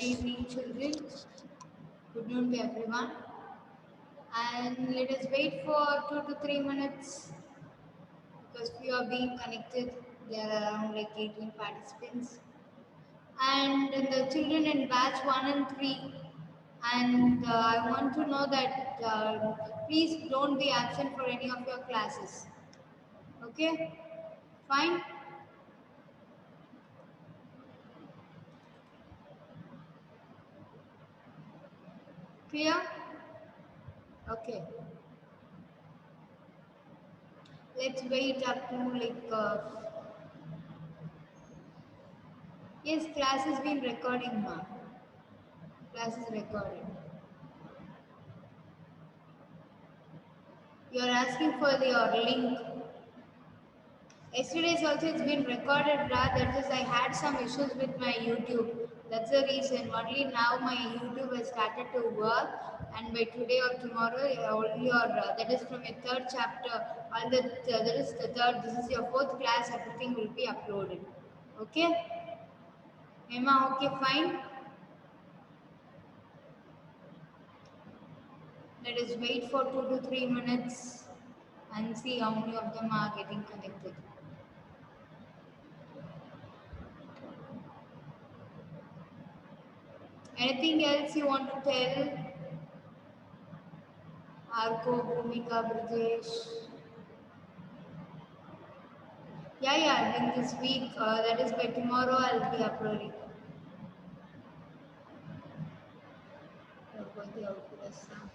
evening, children. Good noon to everyone. And let us wait for 2 to 3 minutes because we are being connected. There are around like 18 participants. And the children in batch 1 and 3. And I want to know that please don't be absent for any of your classes. Okay? Fine? Clear? Okay. Let's wait up to yes, class has been recording, ma'am. Class is recorded. You are asking for your link. Yesterday's also it's been recorded, that is I had some issues with my YouTube. That's the reason. Only now my YouTube has started to work, and by today or tomorrow, all your that is from your third chapter, all the that is the third. This is your fourth class. Everything will be uploaded. Okay, Emma. Okay, fine. Let us wait for 2 to 3 minutes and see how many of them are getting connected. Anything else you want to tell? Arko, Bhumika, Brajesh. Yeah, in this week, that is by tomorrow, I'll be uploading.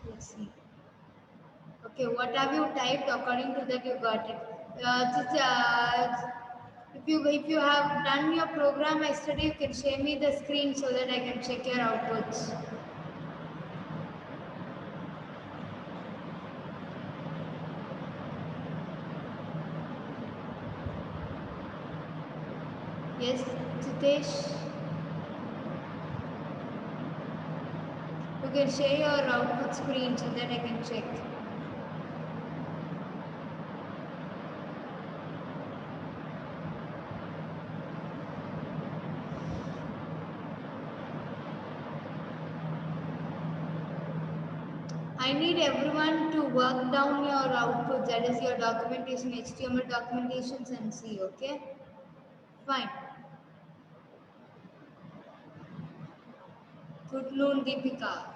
Let's see. Okay, what have you typed? According to that, you got it. If you have done your program yesterday, you can share me the screen so that I can check your outputs. Yes, Jitesh. You can share your output screen so that I can check. I need everyone to work down your output, that is your documentation, HTML documentations and see, okay? Fine. Good noon, Deepika.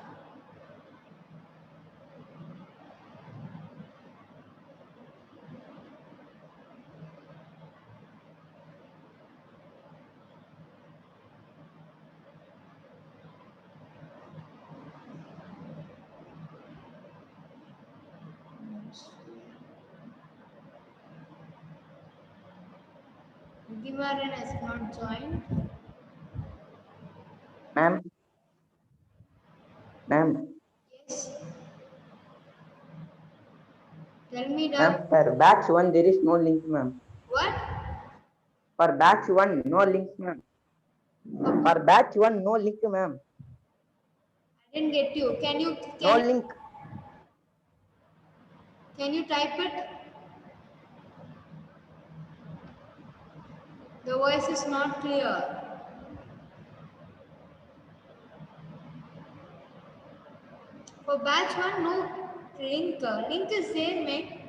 Divaran has not joined. Ma'am. Ma'am. Yes. Tell me, Ma'am, for batch 1 there is no link, ma'am. What? For batch 1, no link, ma'am. For batch 1, no link, ma'am. I didn't get you. No link. Can you type it? The voice is not clear. For batch 1, no link. Link is there, mate.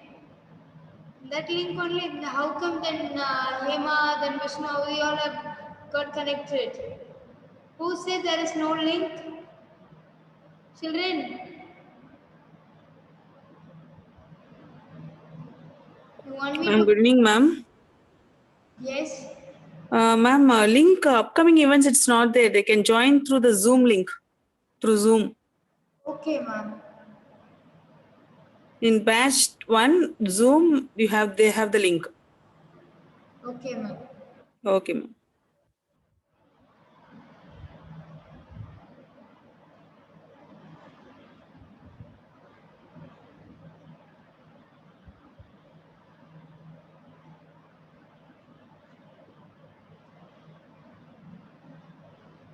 That link only, how come then Hema, then Vishnu, we all have got connected? Who said there is no link? Children, you want me to? Good evening, ma'am. Yes. Ma'am, link upcoming events, it's not there. They can join through the Zoom link, through Zoom. Okay, ma'am. In batch 1, Zoom, they have the link. Okay, ma'am. Okay, ma'am.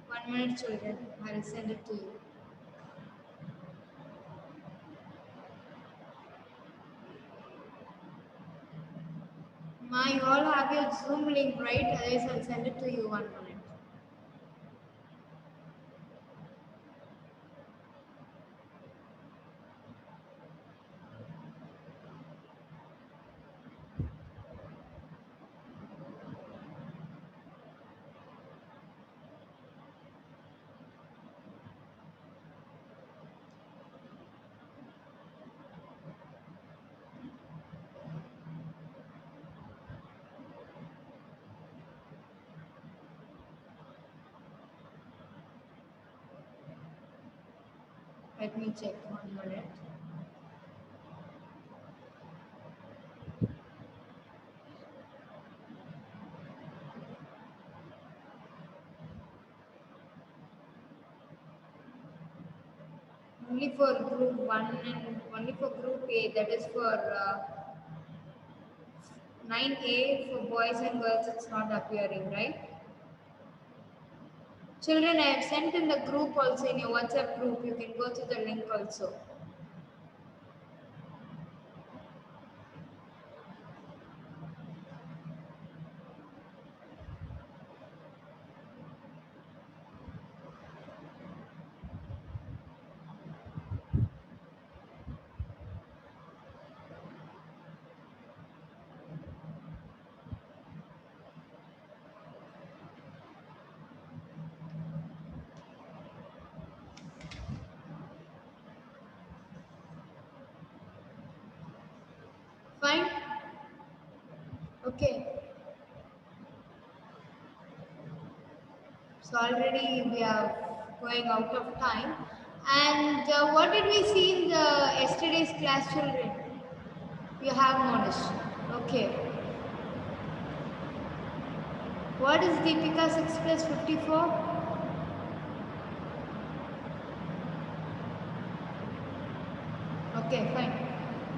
One minute, children. I'll send it to you. Ma, you all have your Zoom link, right? Otherwise, I'll send it to you 1 minute. Let me check 1 minute. Only for group 1 and only for group A, that is for 9A for boys and girls, it's not appearing, right? Children, I have sent in the group also, in your WhatsApp group. You can go to the link also. Fine? Okay. So already we are going out of time. And what did we see in the yesterday's class, children? You have Monish. Okay. What is Deepika 6 plus 54? Okay, fine.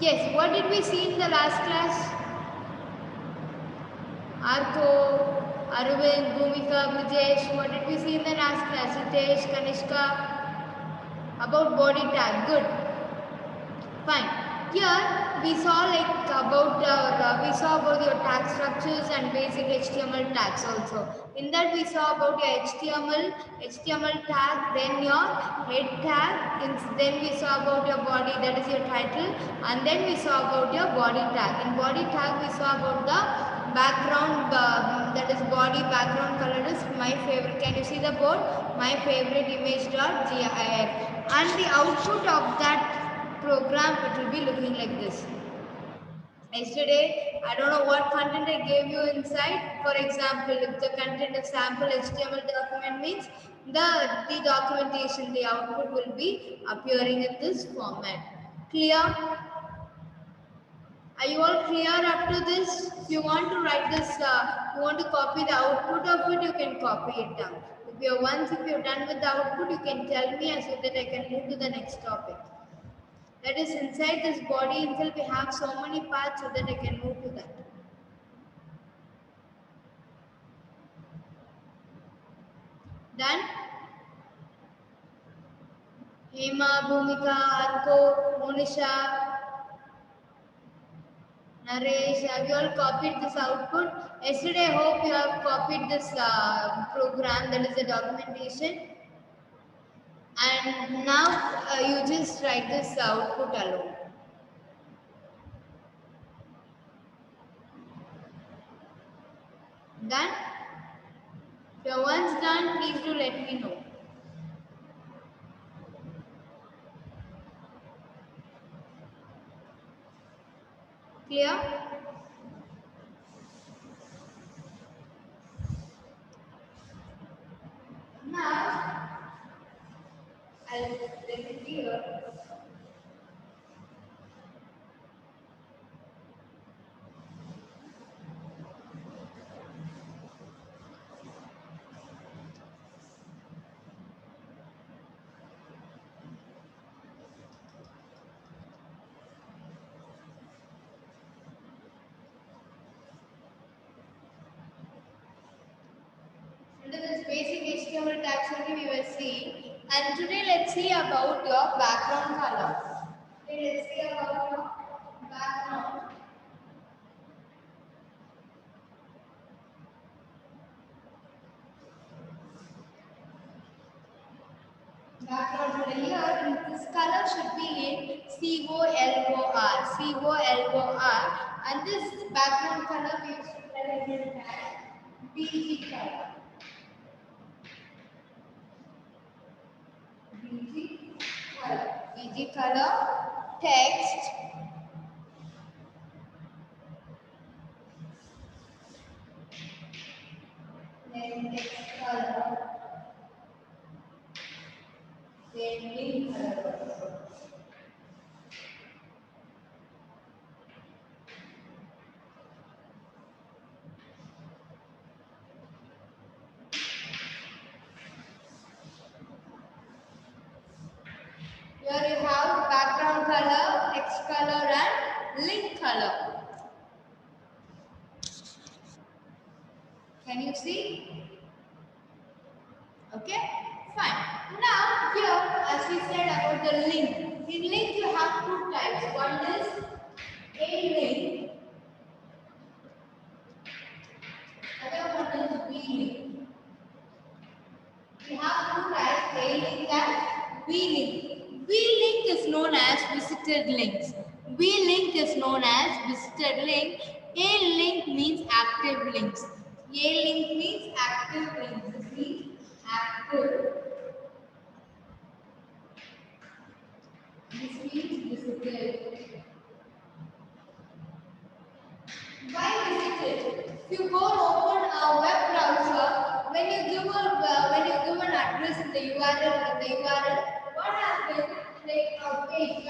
Yes, what did we see in the last class? Arko, Arvind, Bhumika, Brijesh, what did we see in the last class? Hitesh, Kanishka, about body tag. Good. Fine. Here we saw we saw about your tag structures and basic HTML tags also. In that we saw about your HTML tag, then your head tag, then we saw about your body, that is your title, and then we saw about your body tag. In body tag we saw about the background, that is body background color is my favorite. Can you see the board? My favorite image.gif, and the output of that program, it will be looking like this. Yesterday, I don't know what content I gave you inside. For example, if the content of sample HTML document means the documentation, the output will be appearing in this format. Clear? Are you all clear up to this? If you want to write this, you want to copy the output of it, you can copy it down. If you're done with the output, you can tell me so that I can move to the next topic. That is, inside this body itself we have so many parts so that I can move to that. Done? Hema, Bhumika, Arko, Monisha, Naresh, have you all copied this output? Yesterday I hope you have copied this program, that is the documentation. And now you just write this output alone. Done? If you're once done, please do let me know. Clear? Now, I'll let it here. Under this basic HTML tags only we will see. And today let's see about your background color. Today let's see about your background. Background here, this color should be in COLOR, and this background color we used to tell it as BG color. BG color, text, then text color, then link color. color. Can you see? Okay, fine. Now here, as we said about the link, in link you have two types. One is A link, other one is B link. We have two types, A link and B link. B link is known as visited links. B link is known as visited link. A link means active links. A link means active links. This means active. This means visited. Why visited? If you go and open a web browser, when you give an address in the URL, what happens? Like a page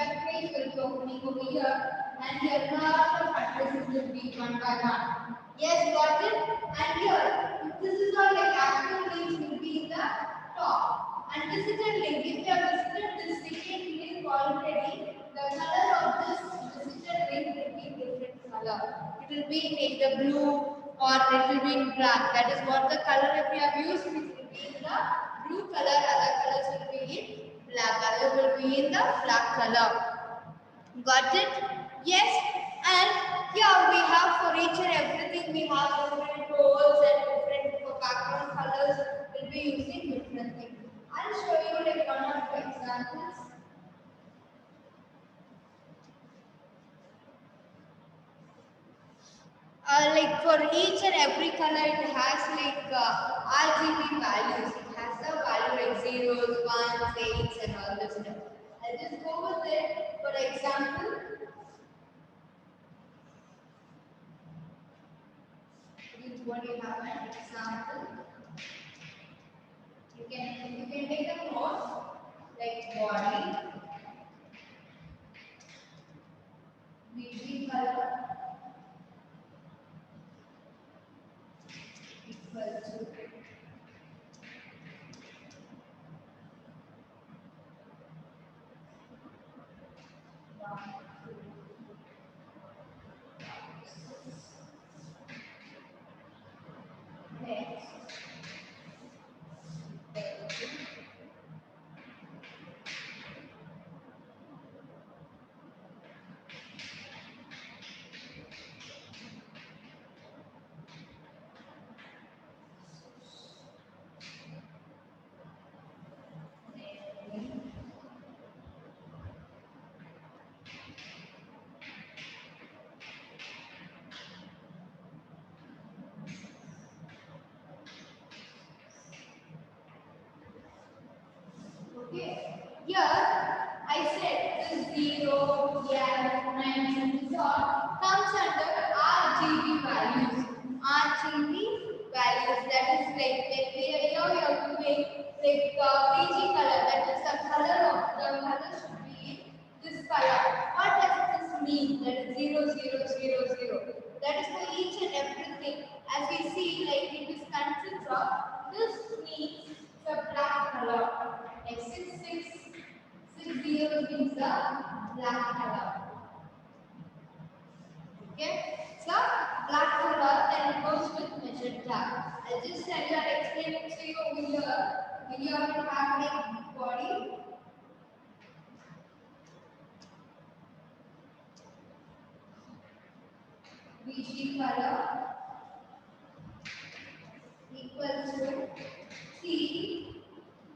will be opening over here, and here lot of addresses will be one by one. Yes, got it? And here, this is all like active links will be in the top. And visited link, if you have visited this second link already, the color of this visited link will be different color. It will be like the blue or it will be in black. That is what the color if you have used, it will be in the blue color, other colors will be in black. Other will be in the black color. Got it? Yes. And here we have for each and everything we have different roles and different background colors. We'll be using different things. I'll show you like one or two examples. Like for each and every color, it has like RGB values. It has the value like zeros, ones, eights, and all this stuff. I'll just go with it. For example, what you have an example. You can take a note like body, BG color equal to next. Okay. Here I said this 0, yeah, 9, this all comes under RGB values. RGB values, that is like here we are doing like PG color, that is the color should be this color. What does this mean? That is 0, 0, 0, 0. That is for each and everything. As we see, like it is consists of this means the black color. Like 6 zeros means the black color. Okay? So black color then it goes with magenta. I'll just tell you and explain it to you over here. When you have like body. BG color equal to C.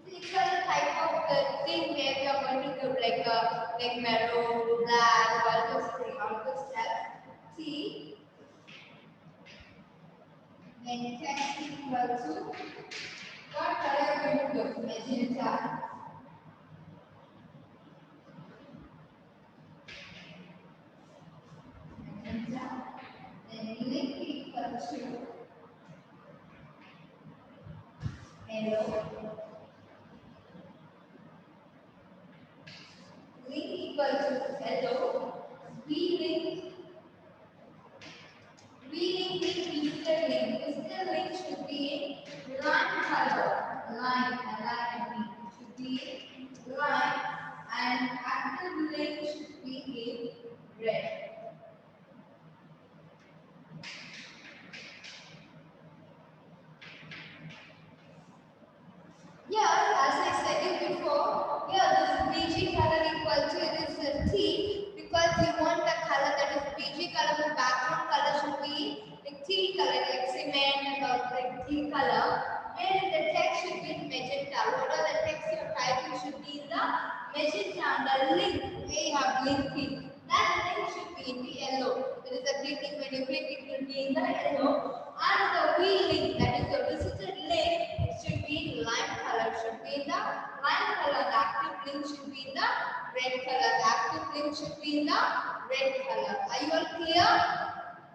It's a type of the thing where we are going to give like mellow, black, all this stuff. C. Then text equal to what color are we going to give? Magenta. Magenta. Then link equal to yellow. Link equal to yellow. B link means visited link. Visited link should be in line color. Line should be in line, and active link should be in red. color like cement or like tea color, where the text should be in magenta. What are the text you're typing should be in the magenta, and the link where you have linking. That link should be in the yellow. There is a clicking, when you click it will be in the yellow. And the wheel link, that is the visited link, should be in lime color, should be in the lime color. The active link should be in the red color. The active link should be in the red color. Are you all clear?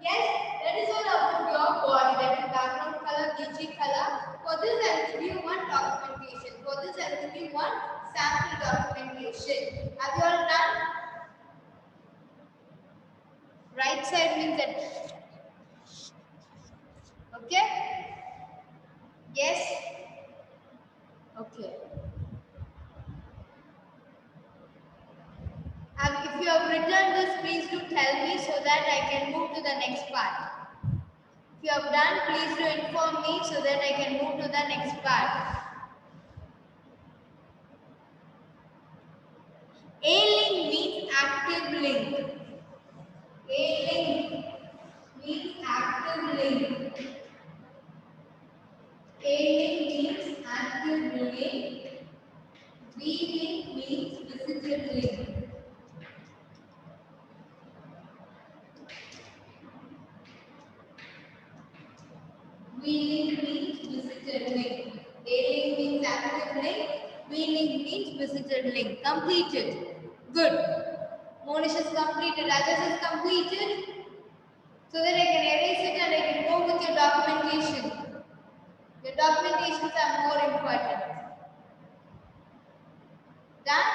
Yes, that is all about your body. That is background color, BG color. For this, I will give you one documentation. For this, I will give you one sample documentation. Have you all done? Right side means that. Okay? Yes? Okay. If you have written this, please do tell me so that I can move to the next part. If you have done, please do inform me so that I can move to the next part. A link means active link. A link means active link. A link means active link. B link means visited link. V link means visited link. A link means active link. V link means visited link. Completed. Good. Monish is completed. Others is completed. So that I can erase it and I can go with your documentation. Your documentations are more important. Done?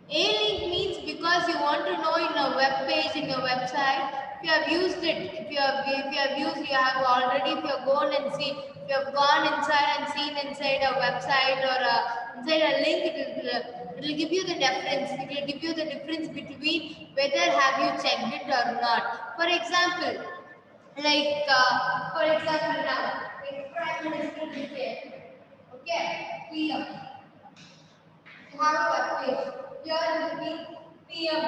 A-link means because you want to know in a web page, in your website, if you have used it, if you have used, you have already, if you have gone and seen, if you have gone inside and seen inside a website or inside a link, it will give you the difference. It will give you the difference between whether have you checked it or not. For example, now, like Prime Minister is there. Okay, PM. You have a web page. Here will be PM,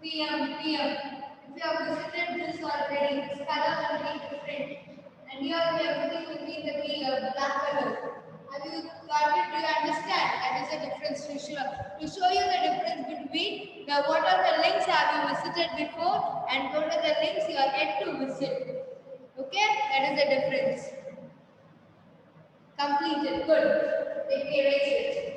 PM. If you have visited this already, this color will be different. And here everything will be in the black color. Have you got it? Do you understand? That is the difference to show. To show you the difference between what are the links have you visited before and what are the links you are yet to visit. Okay? That is the difference. Completed. Good. Let me erase it.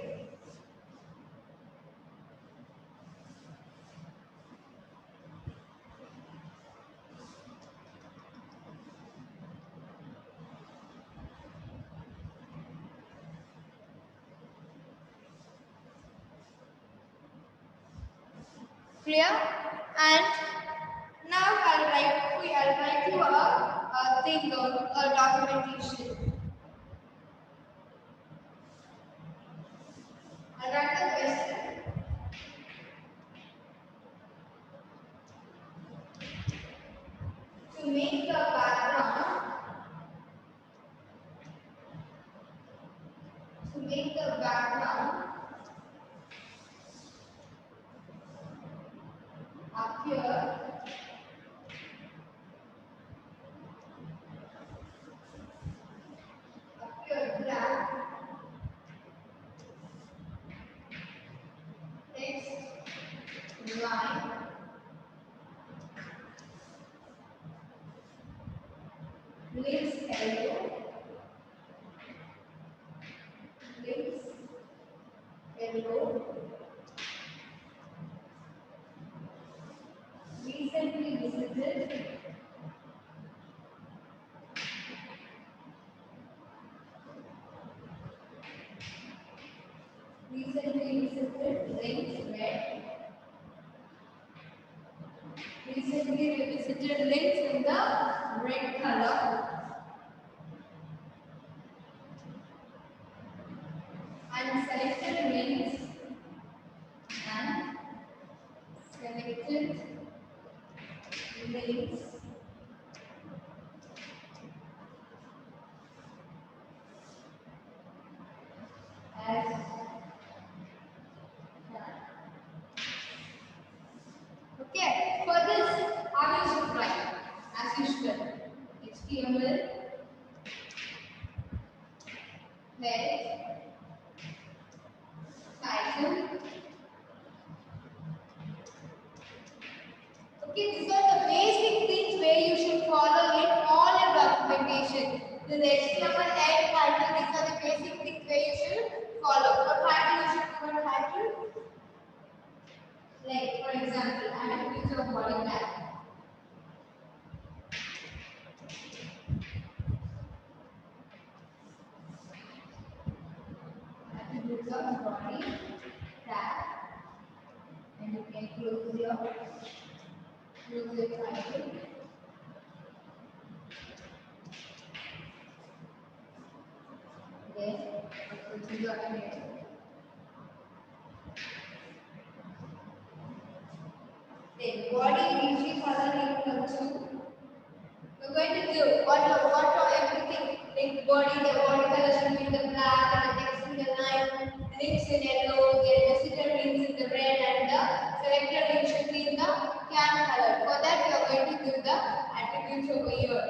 Clear? And now I'll write you a thing on a documentation. I'll write the question. To make the background, appear black, text line links yellow, recently visited, links red, recently visited links in the red color. And selected links as Like for example, attributes of body type. Attributes of body type, and you can close your title. Then close your title. Then body usually color equal to. We're going to do what are everything like body, the body color should be in the black and the text in the line, rings in yellow, the visitor rings in the red and the selected ring should be in the can color. For that we are going to give the attributes over here.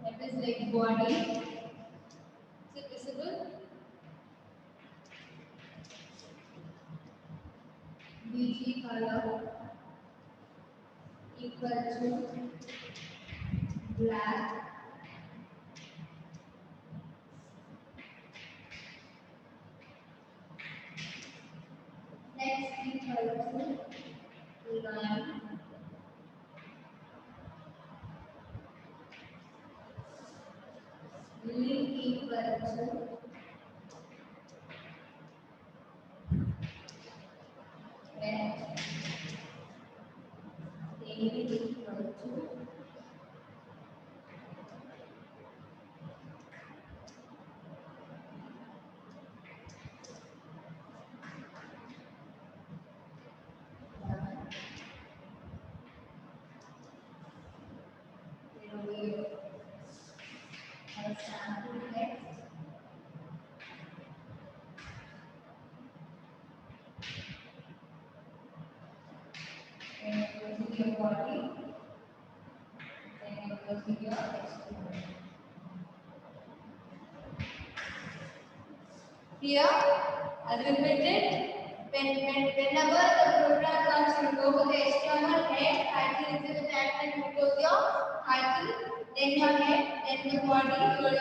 That is like body. Is it visible? BG color equal to black. Next equal to line. Link equal to red. Table equal to sample text. And closing your body. Then closing your HTML. Here, as we repeated, whenever the program comes, you go to the HTML head, title is the tag, and you close your title, then your head, then the body.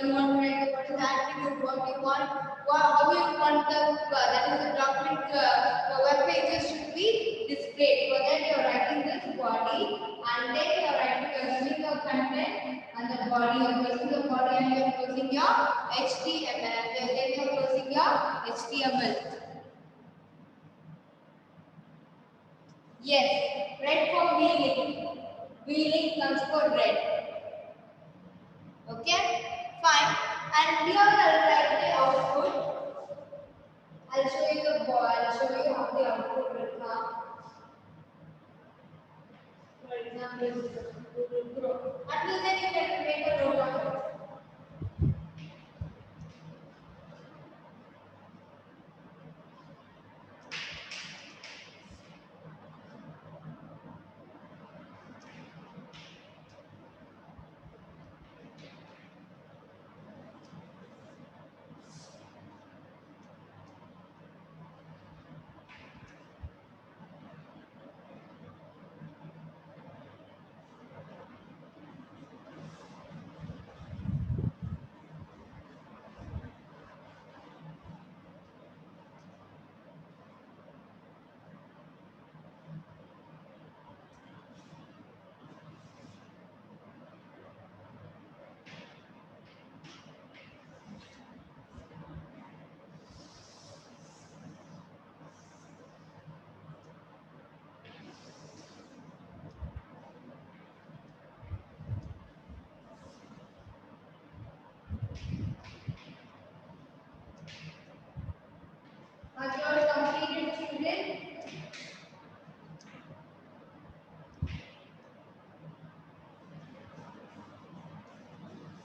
You want to write what is the attribute, what you want, how you want that is the document, the web pages should be displayed. For that, you are writing this body, and then you are writing, you are giving your content and the body, you are closing the body, and you are closing your HTML, and then you are closing your HTML. Yes, red for wheeling. Wheeling comes for red. Okay, fine. And here I'll write the output. I'll show you the ball. I'll show you how the output will come. For example, until then you can make a note of it. Have you all completed, children?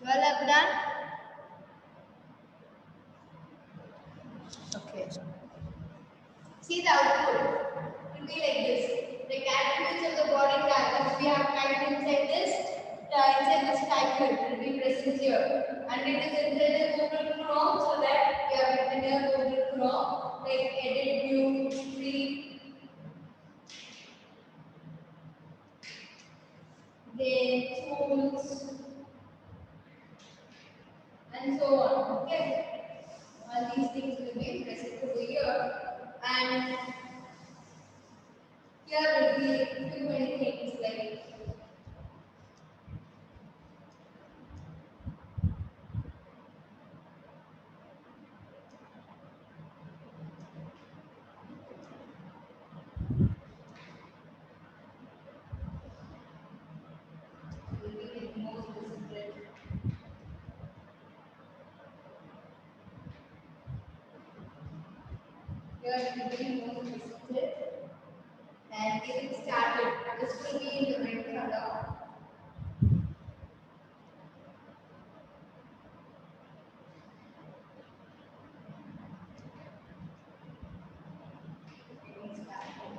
You all have done? Okay. See the output. It will be like this. The attributes of the body tag. If we have title inside this title, it will be present here. And it is inside the Google Chrome, so that we have written here Google Chrome, like edit, view, see, then tools, and so on. Okay. All these things will be present over here. And do many things like here it will be more disciplined and getting started. This will be in the red color. Getting started.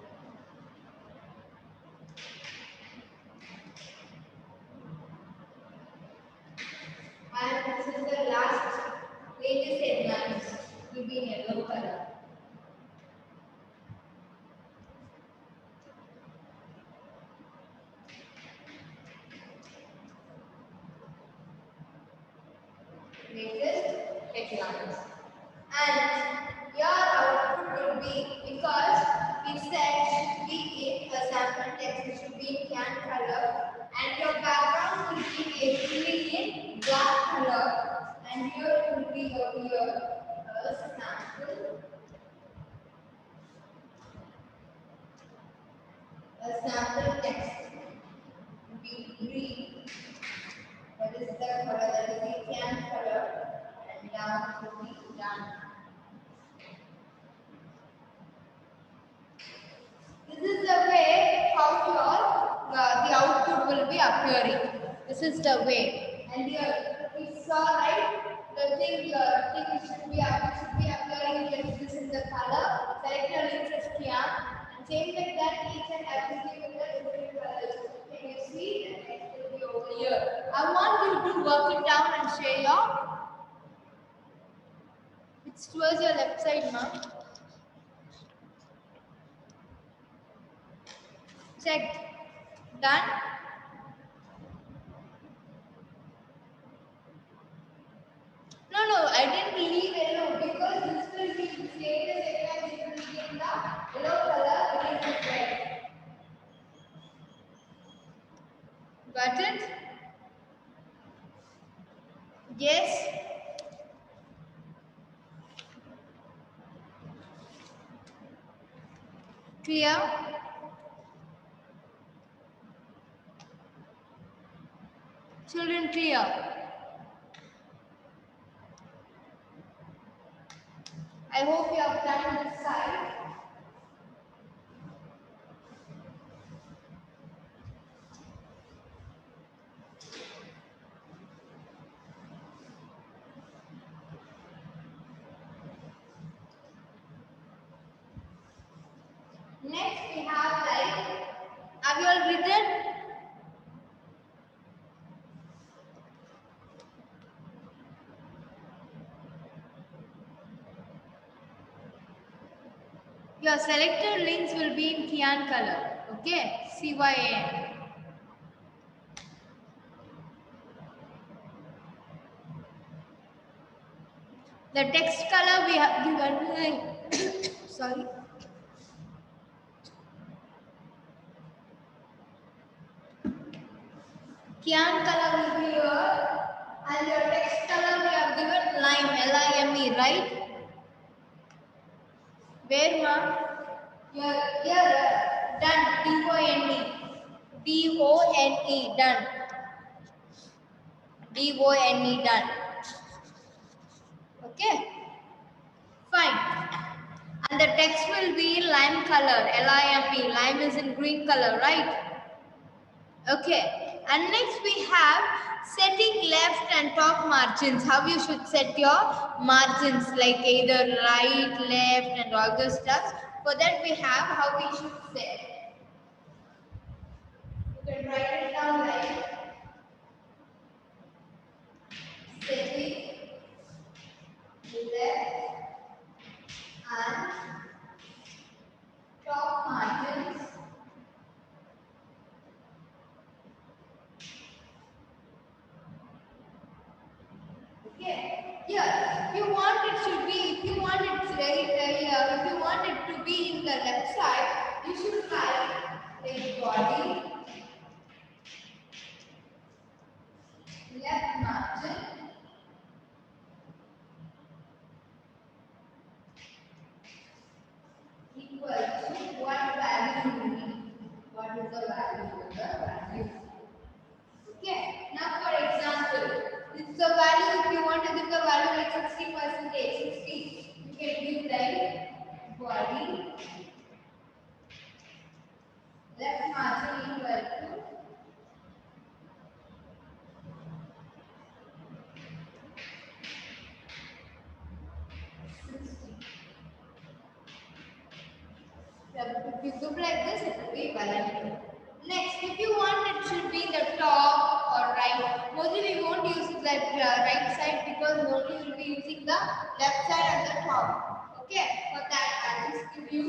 And this is the last pages headlines will be in yellow color. Latest headlines. And your output will be, because it said should be in a sample text, it should be in can color, and your background will be actually in black color, and here it will be over here a sample text will be green. That is the color, that is the can color, and down will be done. This is the way how your the output will be appearing. This is the way. And here we saw, right, the thing should be appearing here. This is the color. Select your link as Kian, and same like that each and everything will be different colors. Can you see? The text will be over here. I want you to work it down and share your. It's towards your left side, ma'am. Checked. Done. No, I didn't leave yellow because this will be the same as it will be in the yellow color, it is red. Got it? Yes. Clear? Children, clear? I hope you have done this side. Next we have have you all written? Your selected links will be in cyan color. Okay, CYAN. The text color we have given. Sorry. Cyan color will be here, and your text color we have given lime, Lime, right? Where, ma'am? Here, done, DONE. DONE, done. DONE, done. Okay? Fine. And the text will be in lime color, LIME. Lime is in green color, right? Okay. And next we have setting left and top margins. How you should set your margins, like either right, left, and all those stuff. For that we have how we should set. You can write it down like setting left and top margins. Okay. Here, if you want it should be, if you want it right here, if you want it to be in the left side, you should write like body If you look like this, it will be Valentine. Next, if you want, it should be the top or right. Mostly we won't use that right side because mostly we will be using the left side and the top. Okay, for that I'll just give you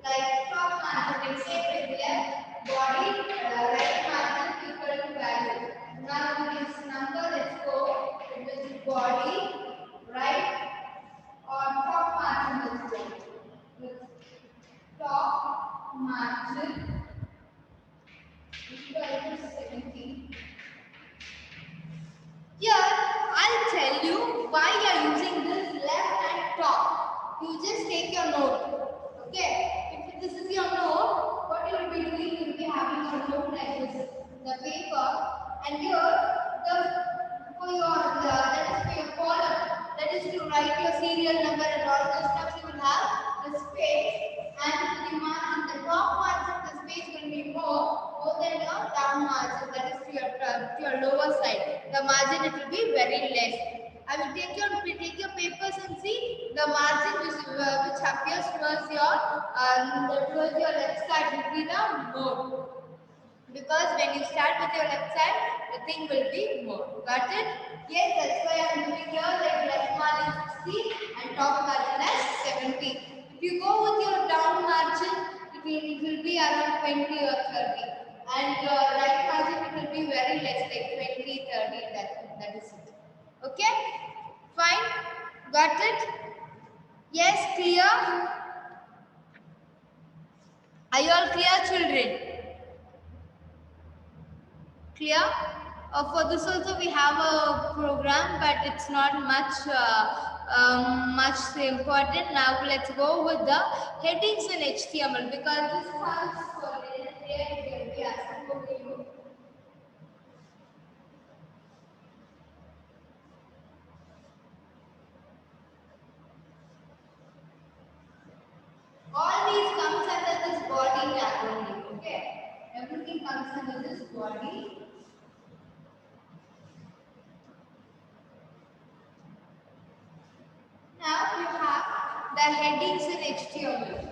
like top margin. Let's say with left body, right margin equal to value. Now with this number, let's go. It is body, right, or top margin. Let's go. Top margin equal to 70. Here, I'll tell you why you are using this left and top. You just take your note. Okay? If this is your note, what you will be doing, you will be having your note like this, the paper, and here, for your that is for your column, that is to write your serial number and all those stuff. You will have the space, and the margin, the top margin, the space will be more than your down margin. That is to your lower side. The margin it will be very less. I will take your papers and see the margin which appears towards your left side will be the more. Because when you start with your left side, the thing will be more. Got it? Yes, that's why I am doing here like left margin 60 and top margin as 70. If you go with your down margin, it will be around 20 or 30. And your right margin, it will be very less, like 20, 30. That is it. Okay? Fine? Got it? Yes, clear? Are you all clear, children? Clear? For this also we have a program, but it's not much important. Now let's go with the headings in HTML because this comes for will be asking for you. All these comes under this body tag only. Okay, everything comes under this body. Now you have the headings in HTML.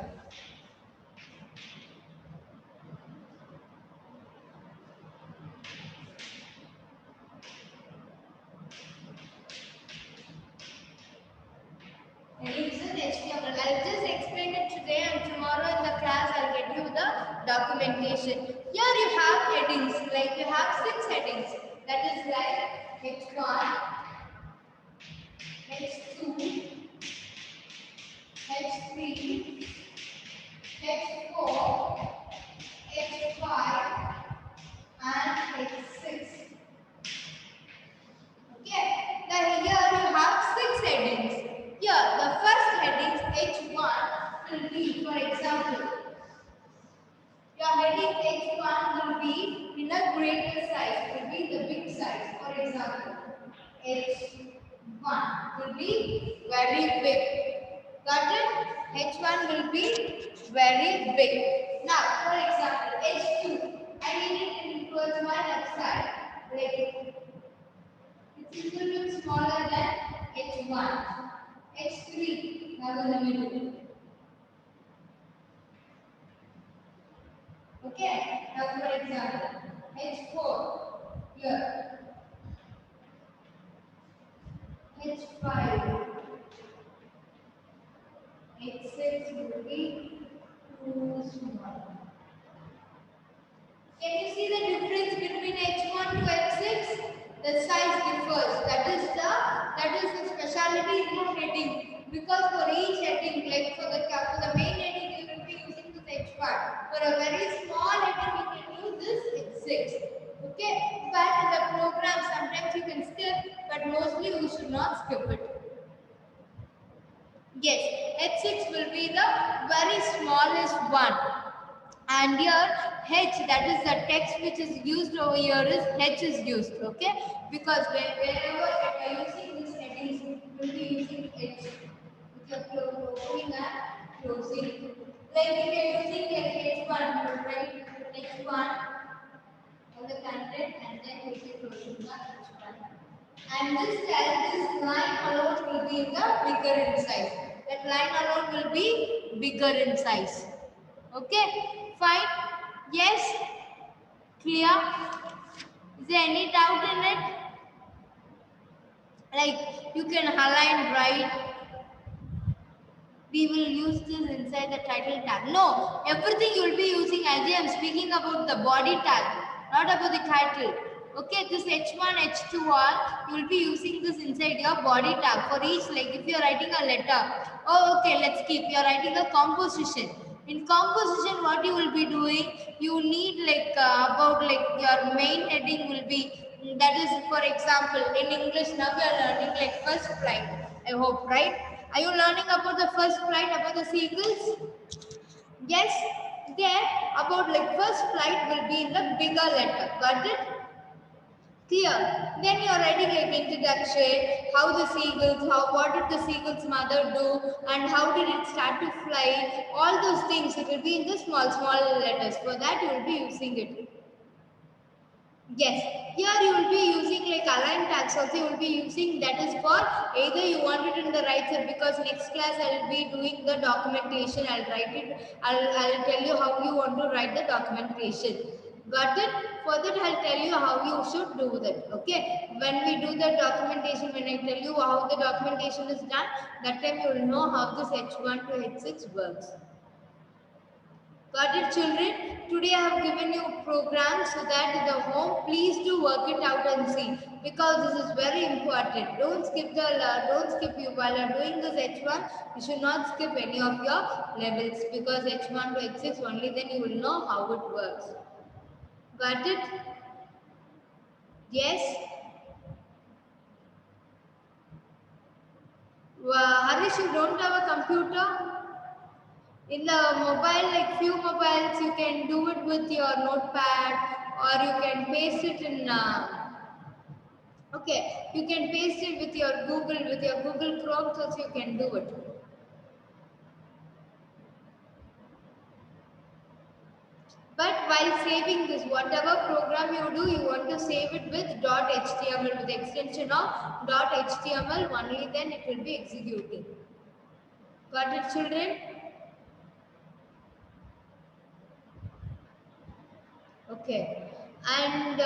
Headings in HTML. I'll just explain it today and tomorrow in the class I'll get you the documentation. Here you have headings, like you have 6 headings. That is like H1, H2, H3, H4, H5 and H6. Okay, now here you have 6 headings. Here the first heading H1 will be, for example, your heading H1 will be in a greater size, will be the big size. For example, H1 will be very big. Got it? H1 will be very big. Now, for example, H2, I need it towards my left side. Like, it's a little bit smaller than H1. H3, now in the middle. Okay, now for example, H4, here. H5, H6 will be too small. Can you see the difference between H1 to H6? The size differs. That is the speciality in the heading. Because for each heading, like for the main heading, you will be using this H1. For a very small heading, you can use this H6. Okay, but in the program, sometimes you can skip, but mostly you should not skip it. Yes, H6 will be the very smallest one. And here H, that is the text which is used over here, is H is used, okay? Because wherever you are using this headings, you will be using H. If you are opening and closing. Like if you are using like H1, you will write H1 on the content and then you will closing the H1. And this line alone will be the bigger in size. That line alone will be bigger in size. Okay, fine. Yes, clear. Is there any doubt in it? Like you can align right. We will use this inside the title tag. No, everything you will be using as I am speaking about the body tag, not about the title. Okay, this H1, H2 all, you will be using this inside your body tag for each, like if you are writing a letter. Oh, okay, let's keep, you are writing a composition. In composition, what you will be doing, you need like about like your main heading will be, that is for example, in English now we are learning like first flight, I hope, right? Are you learning about the first flight, about the seagulls? Yes, there about like first flight will be in the bigger letter. Got it? Clear. Then you are writing like introduction, how the seagulls, what did the seagull's mother do, and how did it start to fly. All those things it will be in the small letters. For that you will be using it. Yes, here you will be using like align tags also you will be using, that is for either you want it in the right side, because next class I will be doing the documentation. I'll write it, I'll tell you how you want to write the documentation. Got it? For that I'll tell you how you should do that. Okay, when we do the documentation, when I tell you how the documentation is done, that time you will know how this H1 to H6 works. Got it, children? Today I have given you a program so that at the home, please do work it out and see, because this is very important. Don't skip you while you're doing this H1. You should not skip any of your levels, because H1 to H6 only then you will know how it works. Got it? Yes. Harish, you don't have a computer? In the mobile, like few mobiles, you can do it with your notepad, or you can paste it in okay, you can paste it with your Google Chrome, so you can do it. But while saving this, whatever program you do, you want to save it with .html, with the extension of .html, only then it will be executed. Got it, children? Okay, and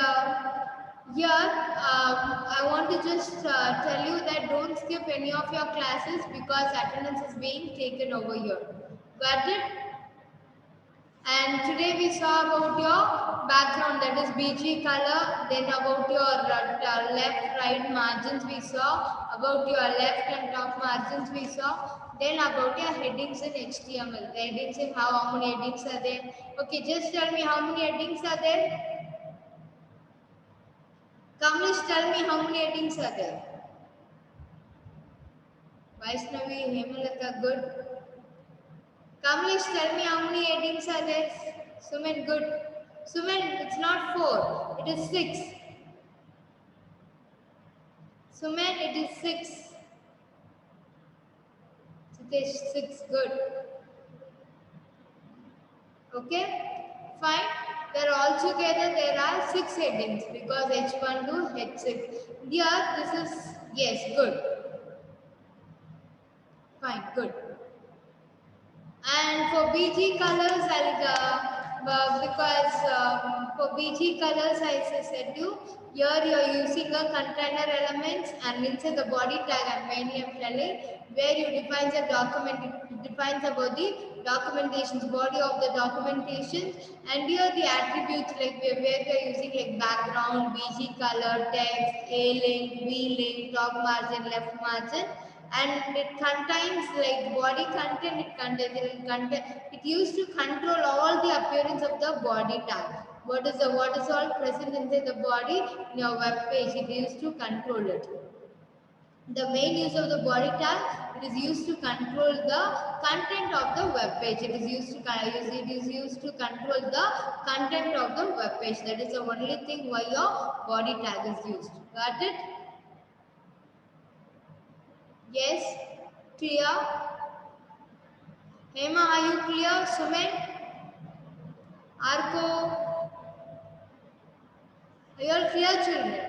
here I want to just tell you that don't skip any of your classes, because attendance is being taken over here. Got it? And today we saw about your background, that is BG color, then about your left right margins we saw, about your left and top margins we saw, then about your headings in HTML. The headings in how many headings are there? Okay, just tell me how many headings are there? Kamlesh, tell me how many headings are there? Vaishnavi, Hemalata, good. Kamlesh, tell me how many headings are there? Suman, good. Suman, it's not 4, it is 6. Suman, it is 6. Sitesh, 6, good. Okay, fine. They're all together, there are 6 headings, because H1 to H6. Here, this is, yes, good. Fine, good. And for BG colors, because for BG colors, I said you, here you are using a container elements, and inside the body tag, I'm telling, where you define the document, it defines about the documentations, body of the documentation, and here the attributes, like where we are using like background, BG color, text, A link, B link, top margin, left margin, and it contains like body content, it used to control all the appearance of the body tag. What is all present inside the body in your web page, it used to control it. The main use of the body tag, it is used to control the content of the web page. It is used to control the content of the web page. That is the only thing why your body tag is used. Got it? Yes? Clear? Hema, are you clear? Sumen? Arko? Are you all clear, children?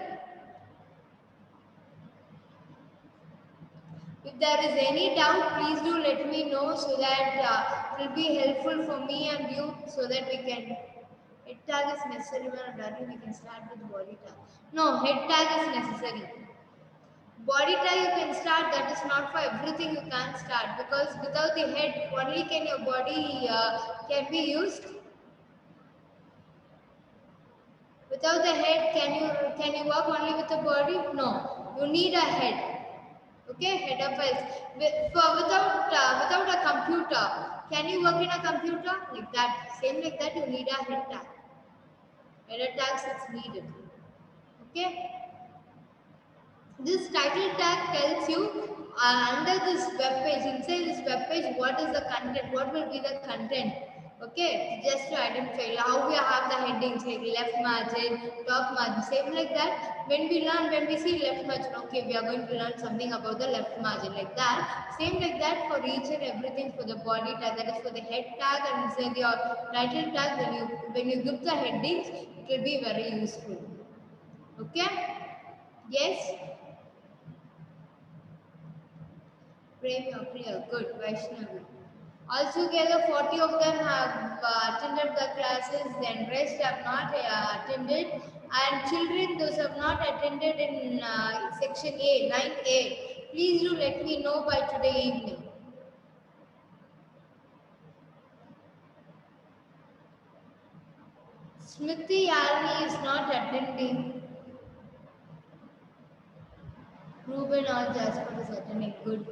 If there is any doubt, please do let me know so that it will be helpful for me and you so that we can. Head tag is necessary when done. We can start with body tag. No, head tag is necessary. Body tag you can start. That is not for everything. You can't start because without the head, only can your body can be used. Without the head, can you work only with the body? No, you need a head. Okay, head of files. Without a computer, can you work in a computer like that? Same like that, you need a head tag. Head tags it's needed. Okay. This title tag tells you under this web page, inside this web page, what is the content, what will be the content. Okay, just to identify how we have the headings like left margin, top margin, same like that. When we see left margin, okay, we are going to learn something about the left margin like that. Same like that for each and everything for the body tag, that is for the head tag and inside your title tag. When you give the headings, it will be very useful. Okay. Yes. Prem Apriya, good, Vaishnavi. Altogether, 40 of them have attended the classes, then rest have not attended. And children, those have not attended in section A, 9A, please do let me know by today evening. Smriti Yarni is not attending. Ruben or Jasper is attending, good.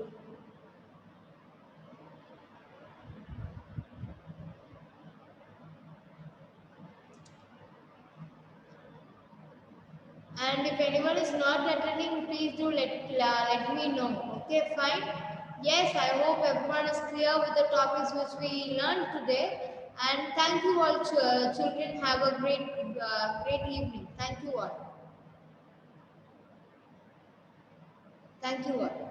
And if anyone is not attending, please do let me know. Okay, fine. Yes, I hope everyone is clear with the topics which we learned today. And thank you all, children. Have a great evening. Thank you all. Thank you all.